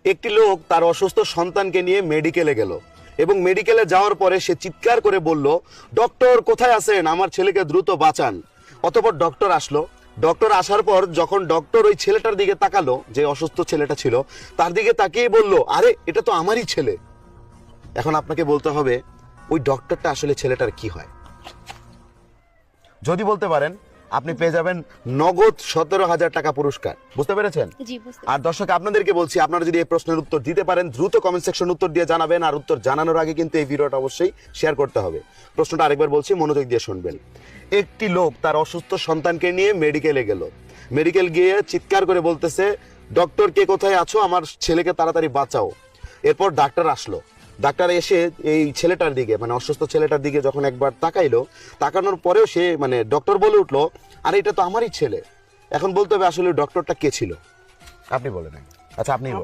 একটি লোক তার অসুস্থ সন্তানকে নিয়ে মেডিকেলে গেল এবং মেডিকেলে যাওয়ার পরে সে চিৎকার করে বলল, ডক্টর কোথায় আছেন, আমার ছেলেকে দ্রুত বাঁচান। অতঃপর ডক্টর আসলো। ডক্টর আসার পর যখন ডক্টর ওই ছেলেটার দিকে তাকালো, যে অসুস্থ ছেলেটা ছিল, তার দিকে তাকিয়ে বলল, আরে এটা তো আমারই ছেলে। এখন আপনাকে বলতে হবে ওই ডক্টরটা আসলে ছেলেটার কি হয়। যদি বলতে পারেন আপনি পেয়ে যাবেন নগদ 17,000 টাকা পুরস্কার। বুঝতে পেরেছেন? জি, বুঝতে আর দর্শক আপনাদেরকে বলছি, আপনারা যদি এই প্রশ্নের উত্তর দিতে পারেন দ্রুত কমেন্ট সেকশন উত্তর দিয়ে জানাবেন। আর উত্তর জানানোর আগে কিন্তু এই ভিডিওটা অবশ্যই শেয়ার করতে হবে। প্রশ্নটা আরেকবার বলছি, মনোযোগ দিয়ে শুনবেন। একটি লোক তার অসুস্থ সন্তানকে নিয়ে মেডিকেলে গেল। মেডিকেল গিয়ে চিৎকার করে বলতেছে, ডক্টর কে কোথায় আছো, আমার ছেলেকে তাড়াতাড়ি বাঁচাও। এরপর ডাক্তার আসলো। ডাক্তার এসে এই ছেলেটার দিকে, মানে অসুস্থ ছেলেটার দিকে যখন একবার তাকাইলো, তাকানোর পরেও সে মানে ডক্টর বলে উঠলো, আরে এটা তো আমারই ছেলে। এখন বলতে হবে আসলে ডক্টরটা কে ছিল। আপনি বলেন। আচ্ছা আপনি বলেন।